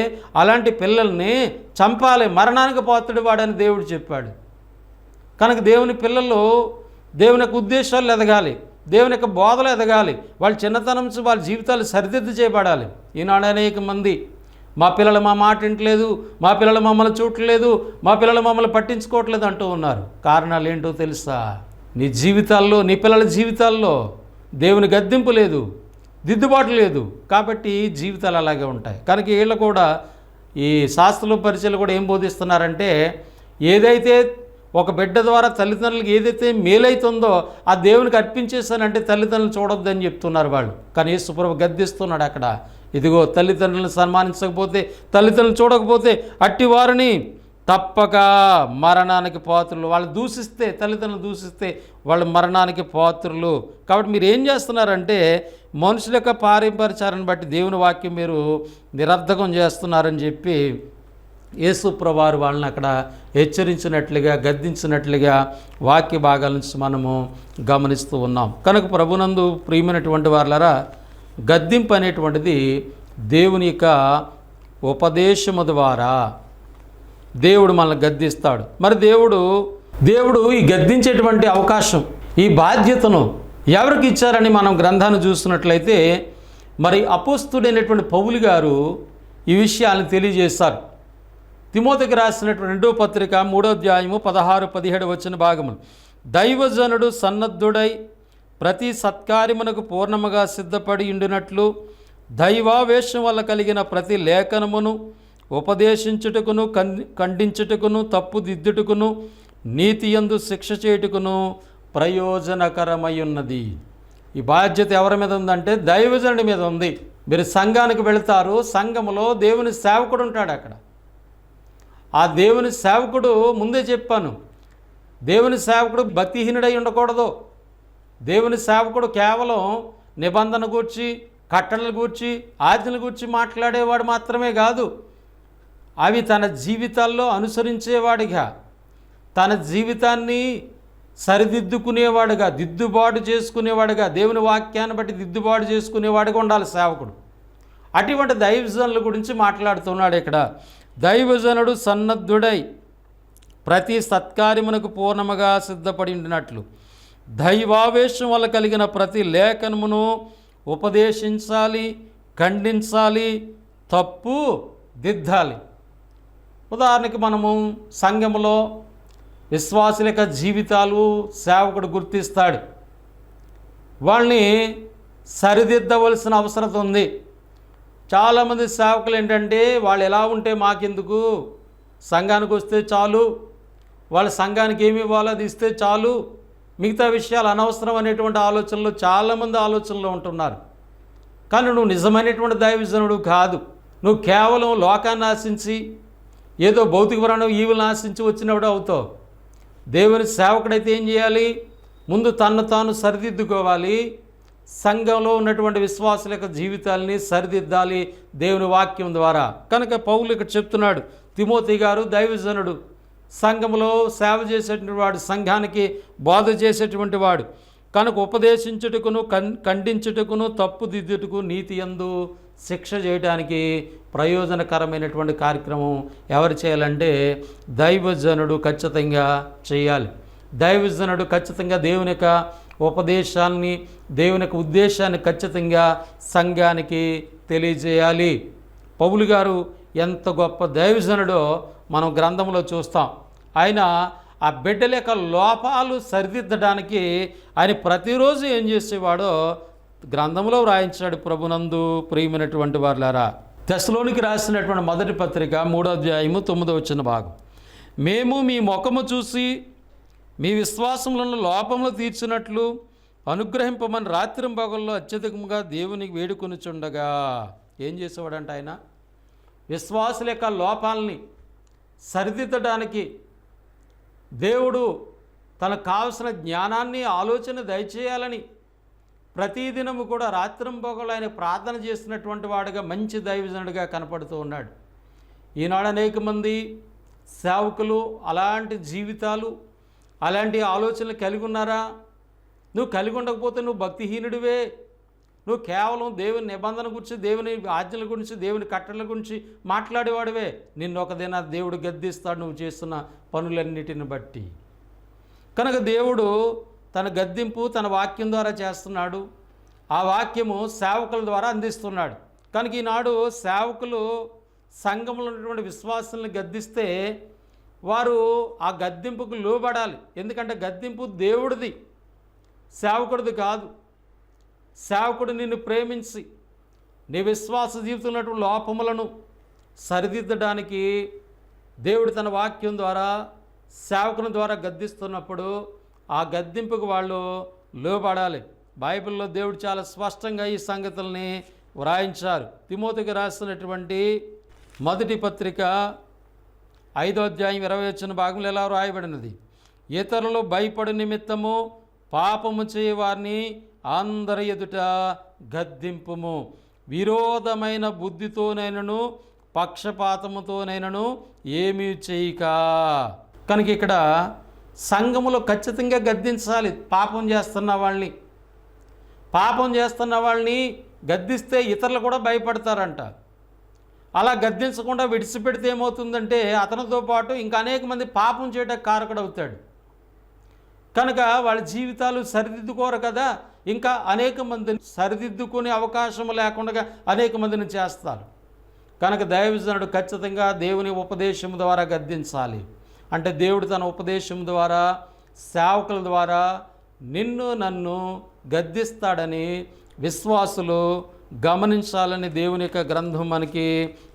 అలాంటి పిల్లల్ని చంపాలి, మరణానికి పాత్రుడు వాడని దేవుడు చెప్పాడు. కనుక దేవుని పిల్లలు దేవుని యొక్క ఉద్దేశాలు ఎదగాలి, దేవుని యొక్క బోధలు ఎదగాలి, వాళ్ళ చిన్నతనం నుంచి వాళ్ళ జీవితాలు సరిదిద్దు చేయబడాలి. ఈనాడు అనేక మంది, మా పిల్లలు మా మాట వింటలేదు, మా పిల్లలు మమ్మల్ని చూడట్లేదు, మా పిల్లలు మమ్మల్ని పట్టించుకోవట్లేదు అంటూ ఉన్నారు. కారణాలు ఏంటో తెలుసా? నీ జీవితాల్లో, నీ పిల్లల జీవితాల్లో దేవుని గద్దింపు లేదు, దిద్దుబాటు లేదు. కాబట్టి జీవితాలు అలాగే ఉంటాయి. కనుక వీళ్ళు కూడా, ఈ శాస్త్రంలో పరిచయాలు కూడా ఏం బోధిస్తున్నారంటే, ఏదైతే ఒక బిడ్డ ద్వారా తల్లిదండ్రులకు ఏదైతే మేలైతుందో ఆ దేవునికి అర్పించేసానంటే తల్లిదండ్రులు చూడొద్దని చెప్తున్నారు వాళ్ళు. కానీ యేసుప్రభు గద్దిస్తున్నాడు అక్కడ, ఇదిగో తల్లిదండ్రులను సన్మానించకపోతే, తల్లిదండ్రులు చూడకపోతే అట్టి వారిని తప్పక మరణానికి పాత్రులు. వాళ్ళు దూషిస్తే, తల్లిదండ్రులు దూషిస్తే వాళ్ళు మరణానికి పాత్రులు. కాబట్టి మీరు ఏం చేస్తున్నారంటే, మనుషుల యొక్క పారంపర్యాన్ని బట్టి దేవుని వాక్యం మీరు నిరర్ధకం చేస్తున్నారని చెప్పి యేసుప్రభువారు వాళ్ళని అక్కడ హెచ్చరించినట్లుగా గద్దించినట్లుగా వాక్య భాగాల నుంచి మనము గమనిస్తూ ఉన్నాం. కనుక ప్రభునందు ప్రియమైనటువంటి వాళ్ళరా, గద్దింపు అనేటువంటిది దేవుని యొక్క ఉపదేశము ద్వారా దేవుడు మనల్ని గద్దిస్తాడు. మరి దేవుడు ఈ గద్దించేటువంటి అవకాశం, ఈ బాధ్యతను ఎవరికి ఇచ్చారని మనం గ్రంథాన్ని చూస్తున్నట్లయితే, మరి అపోస్తుడైనటువంటి పౌలు గారు ఈ విషయాలను తెలియజేశారు. తిమోతికి రాసినటువంటి 2వ పత్రిక 3వ అధ్యాయము 16-17 వచ్చిన భాగములు, దైవజనుడు సన్నద్ధుడై ప్రతి సత్కార్యమునకు పూర్ణముగా సిద్ధపడి ఉండినట్లు దైవావేశం వల్ల కలిగిన ప్రతి లేఖనమును ఉపదేశించుటకును, ఖండించుటకును, తప్పుదిద్దుటకును, నీతియందు శిక్ష చేయుటకును ప్రయోజనకరమై ఉన్నది. ఈ బాధ్యత ఎవరి మీద ఉందంటే దైవజనుడి మీద ఉంది. మీరు సంఘానికి వెళతారు, సంఘములో దేవుని సేవకుడు ఉంటాడు. అక్కడ ఆ దేవుని సేవకుడు, ముందే చెప్పాను, దేవుని సేవకుడు భక్తిహీనుడై ఉండకూడదు. దేవుని సేవకుడు కేవలం నిబంధన గూర్చి, కట్టడల గూర్చి, ఆజ్ఞల గూర్చి మాట్లాడేవాడు మాత్రమే కాదు, అవి తన జీవితాల్లో అనుసరించేవాడిగా, తన జీవితాన్ని సరిదిద్దుకునేవాడుగా, దిద్దుబాటు చేసుకునేవాడుగా, దేవుని వాక్యాన్ని బట్టి దిద్దుబాటు చేసుకునేవాడుగా ఉండాలి సేవకుడు. అటువంటి దైవజనుల గురించి మాట్లాడుతున్నాడు ఇక్కడ. దైవజనుడు సన్నద్ధుడై ప్రతి సత్కార్యమునకు పూర్ణముగా సిద్ధపడి ఉండినట్లు దైవావేశం వల్ల కలిగిన ప్రతి లేఖనమును ఉపదేశించాలి, ఖండించాలి, తప్పు దిద్దాలి. ఉదాహరణకి మనము సంఘములో విశ్వాసుల యొక్క జీవితాలు సేవకుడు గుర్తిస్తాడు. వాళ్ళని సరిదిద్దవలసిన అవసరం ఉంది. చాలామంది సేవకులు ఏంటంటే, వాళ్ళు ఎలా ఉంటే మాకెందుకు, సంఘానికి వస్తే చాలు, వాళ్ళ సంఘానికి ఏమి ఇవ్వాలో అది ఇస్తే చాలు, మిగతా విషయాలు అనవసరం అనేటువంటి ఆలోచనలు చాలామంది ఆలోచనలో ఉంటున్నారు. కానీ నువ్వు నిజమైనటువంటి దైవజనుడు కాదు. నువ్వు కేవలం లోకాన్ని ఆశించి, ఏదో భౌతికపరమైన ఈవులను ఆశించి వచ్చినప్పుడు అవుతావు. దేవుని సేవకుడైతే ఏం చేయాలి? ముందు తన్ను తాను సరిదిద్దుకోవాలి. సంఘంలో ఉన్నటువంటి విశ్వాసుల యొక్క జీవితాలని సరిదిద్దాలి దేవుని వాక్యం ద్వారా. కనుక పౌలు ఇక్కడ చెప్తున్నాడు, తిమోతి గారు దైవజనుడు, సంఘంలో సేవ చేసేటువంటి వాడు, సంఘానికి బోధ చేసేటువంటి వాడు. కనుక ఉపదేశించుటకును, ఖండించుటకును, తప్పుదిద్దుటకు, నీతి యందు శిక్ష చేయడానికి ప్రయోజనకరమైనటువంటి కార్యక్రమం ఎవరు చేయాలంటే దైవజనుడు ఖచ్చితంగా చేయాలి. దైవజనుడు ఖచ్చితంగా దేవుని యొక్క ఉపదేశాన్ని, దేవుని యొక్క ఉద్దేశాన్ని ఖచ్చితంగా సంఘానికి తెలియజేయాలి. పౌలు గారు ఎంత గొప్ప దైవజనుడో మనం గ్రంథంలో చూస్తాం. ఆయన ఆ బిడ్డల యొక్క లోపాలు సరిదిద్దడానికి ఆయన ప్రతిరోజు ఏం చేసేవాడో గ్రంథంలో వ్రాయించాడు. ప్రభునందు ప్రియమైనటువంటి వారులారా, తెస్సలోనికి రాసినటువంటి 1వ పత్రిక 3వ అధ్యాయము 9వ వచ్చిన భాగం, మేము మీ ముఖము చూసి మీ విశ్వాసములను లోపములు తీర్చినట్లు అనుగ్రహింపమని రాత్రింబగల్లో అత్యధికంగా దేవునికి వేడుకొనుచుండగా. ఏం చేసేవాడంట ఆయన? విశ్వాసుల యొక్క లోపాలని సరిదిద్దడానికి దేవుడు తనకు కావలసిన జ్ఞానాన్ని, ఆలోచన దయచేయాలని ప్రతిదినము కూడా రాత్రింబగళ్ళు ఆయన ప్రార్థన చేసినటువంటి వాడుగా, మంచి దైవజనుడిగా కనపడుతూ ఉన్నాడు. ఈనాడు అనేక మంది సేవకులు అలాంటి జీవితాలు, అలాంటి ఆలోచనలు కలిగి ఉన్నారా? నువ్వు కలిగి ఉండకపోతే నువ్వు భక్తిహీనుడివే. నువ్వు కేవలం దేవుని నిబంధన గురించి, దేవుని ఆజ్ఞల గురించి, దేవుని కట్టడల గురించి మాట్లాడేవాడివే. నిన్ను ఒక దిన దేవుడు గద్దిస్తాడు నువ్వు చేస్తున్న పనులన్నిటిని బట్టి. కనుక దేవుడు తన గద్దింపు తన వాక్యం ద్వారా చేస్తున్నాడు. ఆ వాక్యము సేవకుల ద్వారా అందిస్తున్నాడు. కనుక ఈనాడు సేవకులు సంఘంలో ఉన్నటువంటి విశ్వాసాలను గద్దిస్తే వారు ఆ గద్దింపుకు లోబడాలి. ఎందుకంటే గద్దింపు దేవుడిది, సేవకుడిది కాదు. సేవకుడు నిన్ను ప్రేమించి నీ విశ్వాస జీవితంలో ఉన్నటువంటి లోపములను సరిదిద్దడానికి దేవుడు తన వాక్యం ద్వారా, సేవకుని ద్వారా గద్దిస్తున్నప్పుడు ఆ గద్దింపుకు వాళ్ళు లోబడాలి. బైబిల్లో దేవుడు చాలా స్పష్టంగా ఈ సంగతుల్ని వ్రాయించారు. తిమోతికి రాసినటువంటి 1వ పత్రిక 5వ అధ్యాయం 20 వచ్చిన భాగంలో ఎలా వ్రాయబడినది? ఇతరులు భయపడు నిమిత్తము పాపము చేయవారిని అందరి ఎదుట గద్దింపుము, విరోధమైన బుద్ధితోనైనను పక్షపాతముతోనైనను ఏమీ చేయక. కనుక ఇక్కడ సంఘములో ఖచ్చితంగా గద్దించాలి. పాపం చేస్తున్న వాళ్ళని గద్దిస్తే ఇతరులు కూడా భయపడతారంట. అలా గద్దించకుండా విడిచిపెడితే ఏమవుతుందంటే అతనితో పాటు ఇంకా అనేక మంది పాపం చేయడానికి కారకుడవుతాడు. కనుక వాళ్ళ జీవితాలు సరిదిద్దుకోరు కదా, ఇంకా అనేక మందిని సరిదిద్దుకునే అవకాశం లేకుండా అనేక మందిని చేస్తారు. కనుక దైవజనుడు ఖచ్చితంగా దేవుని ఉపదేశం ద్వారా గద్దించాలి. అంటే దేవుడు తన ఉపదేశం ద్వారా సేవకుల ద్వారా నిన్ను నన్ను గద్దిస్తాడని విశ్వాసులు గమనించాలని దేవుని యొక్క గ్రంథం మనకి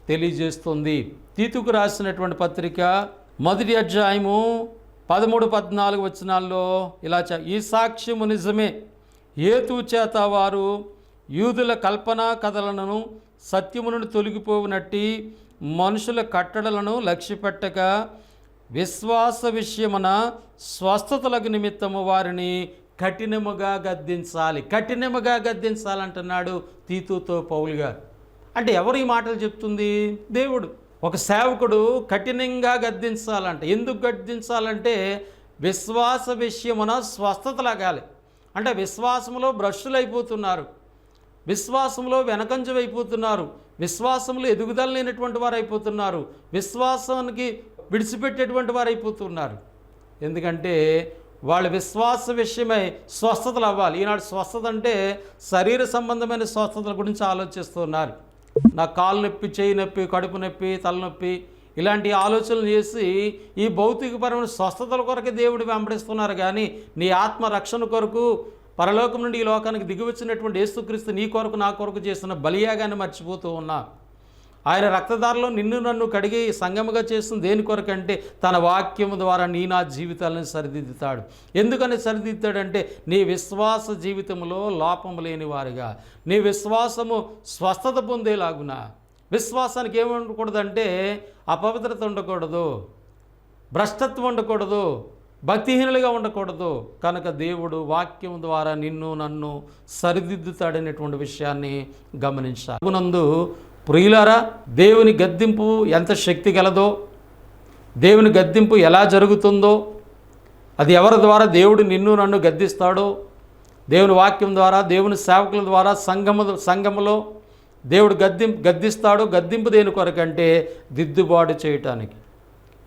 తెలియజేస్తుంది. తీతుకు రాసినటువంటి పత్రిక 1వ అధ్యాయము 13-14 వచనాల్లో ఇలా ఈ సాక్ష్యము నిజమే, హేతు చేత వారు యూదుల కల్పనా కథలను సత్యము నుండి తొలగిపోవునట్టి మనుషుల కట్టడలను లక్ష్యపెట్టక విశ్వాస విషయమున స్వస్థతలకు నిమిత్తము వారిని కఠినముగా గద్దించాలంటున్నాడు తీతుతో పౌలు గారు. అంటే ఎవరు ఈ మాటలు చెప్తుంది? దేవుడు. ఒక సేవకుడు కఠినంగా గద్దించాలంట. ఎందుకు గద్దించాలంటే విశ్వాస విషయమున స్వస్థత లగాలి. అంటే విశ్వాసంలో భ్రష్టులైపోతున్నారు, విశ్వాసంలో వెనకంజ అయిపోతున్నారు, విశ్వాసంలో ఎదుగుదల లేనటువంటి వారు అయిపోతున్నారు, విశ్వాసానికి విడిచిపెట్టేటువంటి వారు అయిపోతున్నారు. ఎందుకంటే వాళ్ళ విశ్వాస విషయమై స్వస్థతలు అవ్వాలి. ఈనాడు స్వస్థత అంటే శరీర సంబంధమైన స్వస్థతల గురించి ఆలోచిస్తున్నారు. నా కాలు నొప్పి, చేయి నొప్పి, కడుపు నొప్పి, తలనొప్పి ఇలాంటి ఆలోచనలు చేసి ఈ భౌతికపరమైన స్వస్థతల కొరకు దేవుడు వెంబడిస్తున్నారు. కానీ నీ ఆత్మ రక్షణ కొరకు పరలోకం నుండి ఈ లోకానికి దిగివచ్చినటువంటి యేసుక్రీస్తు నీ కొరకు నా కొరకు చేసిన బలియాగాన్ని మర్చిపోతూ ఉన్నా. ఆయన రక్తధారలో నిన్ను నన్ను కడిగి సంగముగా చేసిన దేని కొరకంటే తన వాక్యము ద్వారా నా జీవితాలను సరిదిద్దుతాడు. ఎందుకని సరిదిద్దుతాడంటే నీ విశ్వాస జీవితంలో లోపము లేని వారుగా, నీ విశ్వాసము స్వస్థత పొందేలాగున. విశ్వాసానికి ఏమి ఉండకూడదంటే అపవిత్రత ఉండకూడదు, భ్రష్టత్వం ఉండకూడదు, భక్తిహీనులుగా ఉండకూడదు. కనుక దేవుడు వాక్యం ద్వారా నిన్ను నన్ను సరిదిద్దుతాడనేటువంటి విషయాన్ని గమనించాలి. నందు ప్రియులారా, దేవుని గద్దింపు ఎంత శక్తి గలదో, దేవుని గద్దింపు ఎలా జరుగుతుందో, అది ఎవరి ద్వారా దేవుడు నిన్ను నన్ను గద్దిస్తాడో, దేవుని వాక్యం ద్వారా, దేవుని సేవకుల ద్వారా సంఘములో దేవుడు గద్దిస్తాడు. గద్దింపు దేని కొరకంటే దిద్దుబాటు చేయటానికి.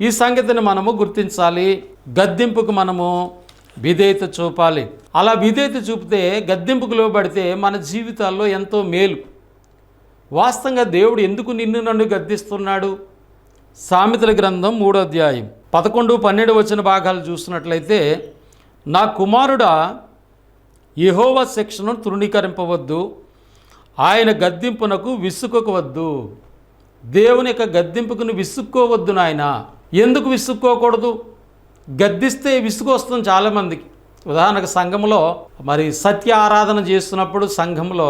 ఈ సంగతిని మనము గుర్తించాలి. గద్దింపుకు మనము విధేయత చూపాలి. అలా విధేయత చూపితే, గద్దింపుకు లోబడితే మన జీవితాల్లో ఎంతో మేలు. వాస్తవంగా దేవుడు ఎందుకు నిన్ను నన్ను గద్దిస్తున్నాడు? సామెతల గ్రంథం 3వ అధ్యాయం 11-12 వచ్చిన భాగాలు చూసినట్లయితే, నా కుమారుడా, యెహోవా శిక్షను తృణీకరింపవద్దు, ఆయన గద్దింపునకు విసుక్కోవద్దు. దేవుని యొక్క గద్దింపుకు విసుక్కోవద్దు నాయన. ఎందుకు విసుక్కోకూడదు? గద్దిస్తే విసుగు వస్తుంది చాలామందికి. ఉదాహరణకు సంఘంలో మరి సత్య ఆరాధన చేస్తున్నప్పుడు సంఘంలో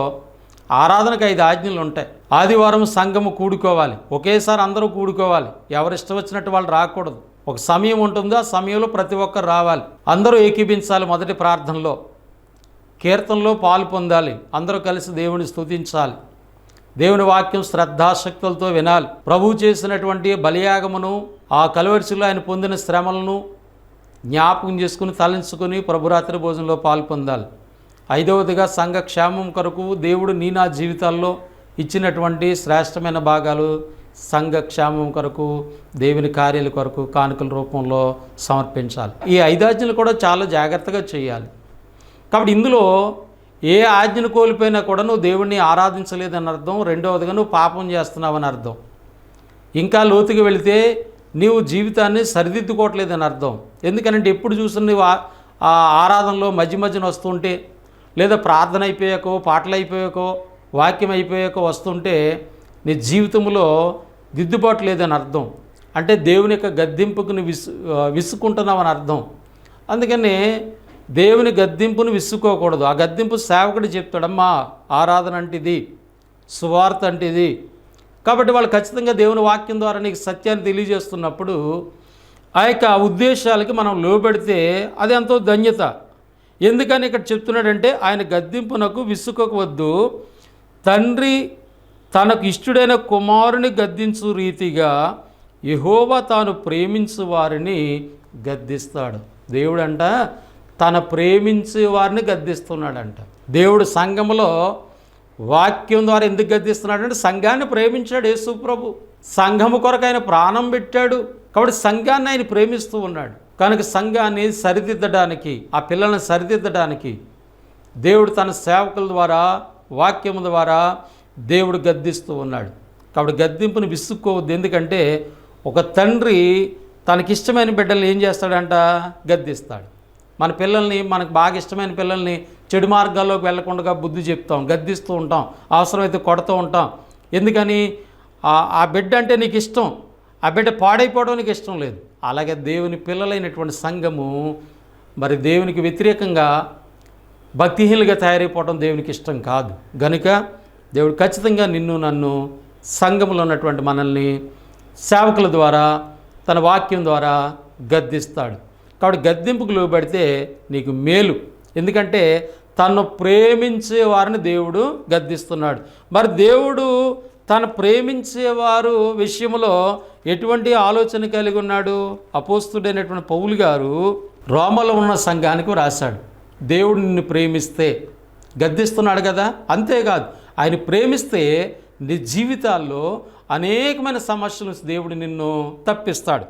ఆరాధనకు 5 ఆజ్ఞలు ఉంటాయి. ఆదివారం సంఘము కూడుకోవాలి, ఒకేసారి అందరూ కూడుకోవాలి, ఎవరు ఇష్టం వచ్చినట్టు వాళ్ళు రాకూడదు. ఒక సమయం ఉంటుంది, ఆ సమయంలో ప్రతి ఒక్కరు రావాలి, అందరూ ఏకీభించాలి. మొదటి ప్రార్థనలో కీర్తనలో పాలు పొందాలి, అందరూ కలిసి దేవుని స్తుతించాలి, దేవుని వాక్యం శ్రద్ధాశక్తులతో వినాలి. ప్రభువు చేసినటువంటి బలియాగమును, ఆ కలువరిశిలో ఆయన పొందిన శ్రమలను జ్ఞాపకం చేసుకుని తలంచుకొని ప్రభురాత్రి భోజనంలో పాలు పొందాలి. 5వదిగా సంఘ క్షేమం కొరకు దేవుడు నా జీవితాల్లో ఇచ్చినటువంటి శ్రేష్టమైన భాగాలు సంఘ క్షేమం కొరకు, దేవుని కార్యాల కొరకు కానుకల రూపంలో సమర్పించాలి. ఈ 5 ఆజ్ఞలు కూడా చాలా జాగ్రత్తగా చేయాలి. కాబట్టి ఇందులో ఏ ఆజ్ఞను కోల్పోయినా కూడా నువ్వు దేవుణ్ణి ఆరాధించలేదని అర్థం. రెండవదిగా నువ్వు పాపం చేస్తున్నావని అర్థం. ఇంకా లోతుకి వెళితే నీవు జీవితాన్ని సరిదిద్దుకోవట్లేదని అర్థం. ఎందుకనంటే ఎప్పుడు చూసిన నువ్వు ఆ ఆరాధనలో మధ్యన వస్తుంటే, లేదా ప్రార్థన అయిపోయాకో, పాటలు అయిపోయాకో, వాక్యం అయిపోయాకో వస్తుంటే నీ జీవితంలో దిద్దుబాటు లేదని అర్థం. అంటే దేవుని యొక్క గద్దింపుకు విసుక్కుంటున్నావని అర్థం. అందుకని దేవుని గద్దింపును విసుక్కోకూడదు. ఆ గద్దింపు సేవకుడు చెప్తాడమ్మా, ఆరాధన అంటే ఇది, సువార్త అంటే ఇది. కాబట్టి వాళ్ళు ఖచ్చితంగా దేవుని వాక్యం ద్వారా నీకు సత్యాన్ని తెలియజేస్తున్నప్పుడు ఆ యొక్క ఉద్దేశాలకి మనం లోబడితే అది ఎంతో ధన్యత. ఎందుకని ఇక్కడ చెప్తున్నాడంటే ఆయన గద్దింపునకు విసుక్కోవద్దు, తండ్రి తనకు ఇష్టుడైన కుమారుని గద్దించు రీతిగా యెహోవా తాను ప్రేమించు వారిని గద్దిస్తాడు. దేవుడంట తన ప్రేమించే వారిని గద్దిస్తున్నాడంట. దేవుడు సంఘములో వాక్యం ద్వారా ఎందుకు గద్దిస్తున్నాడంటే సంఘాన్ని ప్రేమించాడు యేసు ప్రభు. సంఘము కొరకు ఆయన ప్రాణం పెట్టాడు. కాబట్టి సంఘాన్ని ఆయన ప్రేమిస్తూ ఉన్నాడు. కనుక సంఘాన్ని సరిదిద్దడానికి, ఆ పిల్లల్ని సరిదిద్దడానికి దేవుడు తన సేవకుల ద్వారా, వాక్యము ద్వారా దేవుడు గద్దిస్తూ ఉన్నాడు. కాబట్టి గద్దింపుని విసుక్కోవద్దు. ఎందుకంటే ఒక తండ్రి తనకిష్టమైన బిడ్డల్ని ఏం చేస్తాడంట? గద్దిస్తాడు. మన పిల్లల్ని, మనకు బాగా ఇష్టమైన పిల్లల్ని చెడు మార్గాల్లోకి వెళ్లకుండా బుద్ధి చెప్తాం, గద్దిస్తూ ఉంటాం, అవసరమైతే కొడుతూ ఉంటాం. ఎందుకని? ఆ బిడ్డ అంటే నీకు ఇష్టం, ఆ బిడ్డ పాడైపోవడం నీకు ఇష్టం లేదు. అలాగే దేవుని పిల్లలైనటువంటి సంఘము మరి దేవునికి వ్యతిరేకంగా భక్తిహీనులుగా తయారైపోవడం దేవునికి ఇష్టం కాదు. గనుక దేవుడు ఖచ్చితంగా నిన్ను, నన్ను, సంఘములో ఉన్నటువంటి మనల్ని సేవకుల ద్వారా, తన వాక్యం ద్వారా గద్దిస్తాడు. కాబట్టి గద్దింపుకు లోబడితే నీకు మేలు. ఎందుకంటే తను ప్రేమించే వారిని దేవుడు గద్దిస్తున్నాడు. మరి దేవుడు తను ప్రేమించేవారు విషయంలో ఎటువంటి ఆలోచన కలిగి ఉన్నాడు? అపోస్తుడైనటువంటి పౌలు గారు రోమలో ఉన్న సంఘానికి రాశాడు. దేవుడు నిన్ను ప్రేమిస్తే గద్దిస్తున్నాడు కదా. అంతేకాదు, ఆయన ప్రేమిస్తే నీ జీవితాల్లో అనేకమైన సమస్యలు దేవుడు నిన్ను తప్పిస్తాడు.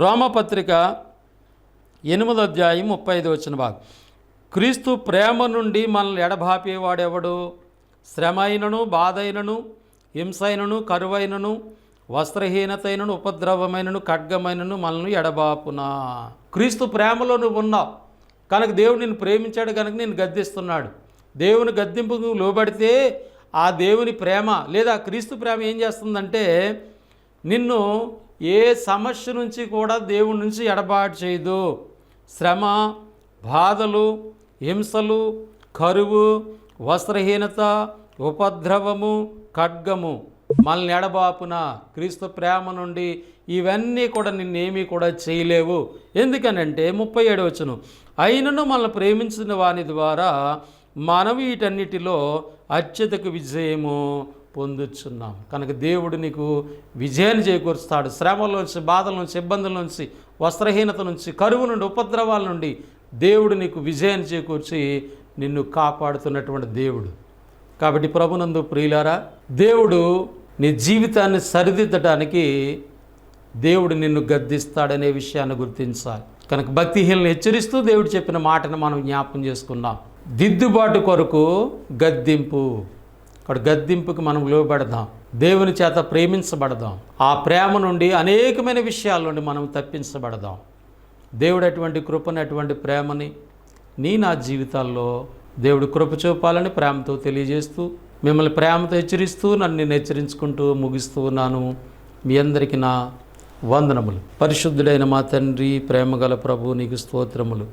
రోమపత్రిక 8వ అధ్యాయం 35వ వచన భాగం. క్రీస్తు ప్రేమ నుండి మనల్ని ఎడబాపేవాడెవడు? శ్రమ అయినను, బాధ అయినను, హింస అయినను, కరువైనను, వస్త్రహీనతైనను, ఉపద్రవమైనను, ఖడ్గమైనను మనల్ని ఎడబాపునా. క్రీస్తు ప్రేమలో నువ్వు ఉన్నావు కనుక దేవుడు నిన్ను ప్రేమించాడు కనుక నేను గద్దిస్తున్నాడు. దేవుని గద్దింపుకు లోబడితే ఆ దేవుని ప్రేమ లేదా క్రీస్తు ప్రేమ ఏం చేస్తుందంటే నిన్ను ఏ సమస్య నుంచి కూడా దేవుడి నుంచి ఎడబాటు చేయదు. శ్రమ, బాధలు, హింసలు, కరువు, వస్త్రహీనత, ఉపద్రవము, ఖడ్గము మనల్ని ఎడబాపున. క్రీస్తు ప్రేమ నుండి ఇవన్నీ కూడా నిన్నేమీ కూడా చేయలేవు. ఎందుకనంటే 37వ వచనం, అయినను మనల్ని ప్రేమించిన వాని ద్వారా మనం వీటన్నిటిలో అత్యధిక విజయము పొందుచున్నాం. కనుక దేవుడు నీకు విజయాన్ని చేకూరుస్తాడు. శ్రమల నుంచి, బాధల నుంచి, ఇబ్బందుల నుంచి, వస్త్రహీనత నుంచి, కరువు నుండి, ఉపద్రవాల నుండి దేవుడు నీకు విజయాన్ని చేకూర్చి నిన్ను కాపాడుతున్నటువంటి దేవుడు. కాబట్టి ప్రభునందు ప్రియులారా, దేవుడు నీ జీవితాన్ని సరిదిద్దడానికి దేవుడు నిన్ను గద్దిస్తాడనే విషయాన్ని గుర్తించాలి. కనుక భక్తిహీనులను హెచ్చరిస్తూ దేవుడు చెప్పిన మాటను మనం జ్ఞాపకం చేసుకున్నాం. దిద్దుబాటు కొరకు గద్దింపు. అక్కడ గద్దింపుకి మనం లోబడదాం, దేవుని చేత ప్రేమించబడదాం. ఆ ప్రేమ నుండి అనేకమైన విషయాల నుండి మనం తప్పించబడదాం. దేవుడు అటువంటి కృపని, అటువంటి ప్రేమని నా జీవితాల్లో దేవుడు కృప చూపాలని ప్రేమతో తెలియజేస్తూ, మిమ్మల్ని ప్రేమతో హెచ్చరిస్తూ, నన్ను నేను హెచ్చరించుకుంటూ ముగిస్తూ ఉన్నాను. మీ అందరికీ నా వందనములు. పరిశుద్ధుడైన మా తండ్రి, ప్రేమగల ప్రభు, నీకు స్తోత్రములు,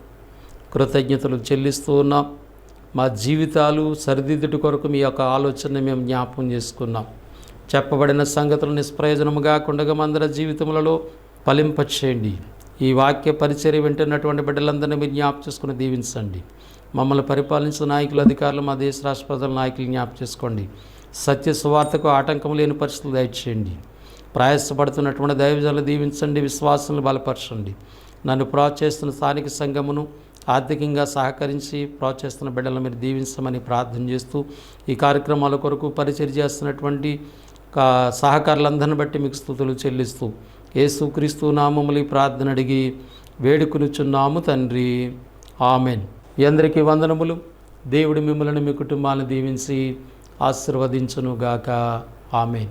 కృతజ్ఞతలు చెల్లిస్తూ ఉన్నాం. మా జీవితాలు సరిదిద్దుట కొరకు మీ యొక్క ఆలోచన మేము జ్ఞాపకం చేసుకున్నాం. చెప్పబడిన సంగతులు నిష్ప్రయోజనము కాకుండా మందర జీవితములలో ఫలింపచేయండి. ఈ వాక్య పరిచర్య వింటున్నటువంటి బిడ్డలందరినీ మీరు జ్ఞాపకం చేసుకుని దీవించండి. మమ్మల్ని పరిపాలించిన నాయకులు, అధికారులు, మా దేశ రాష్ట్ర ప్రజల నాయకులు జ్ఞాపకం చేసుకోండి. సత్య సువార్తకు ఆటంకం లేని పరిస్థితులు దయచేయండి. ప్రయాసపడుతున్నటువంటి దైవజనులు దీవించండి, విశ్వాసాలను బలపరచండి. నన్ను ప్రోత్సహిస్తున్న స్థానిక సంఘమును ఆర్థికంగా సహకరించి ప్రోత్సహిస్తున్న బిడ్డలను మీరు దీవించమని ప్రార్థన చేస్తూ, ఈ కార్యక్రమాల కొరకు పరిచర్య చేస్తున్నటువంటి సహకారులందరిని బట్టి మీకు స్తుతులు చెల్లిస్తూ, యేసుక్రీస్తు నామములు ప్రార్థన అడిగి వేడుకొనుచున్నాము తండ్రి, ఆమెన్. మీ అందరికీ వందనములు. దేవుడు మిమ్మల్ని, మీ కుటుంబాలను దీవించి ఆశీర్వదించునుగాక. ఆమెన్.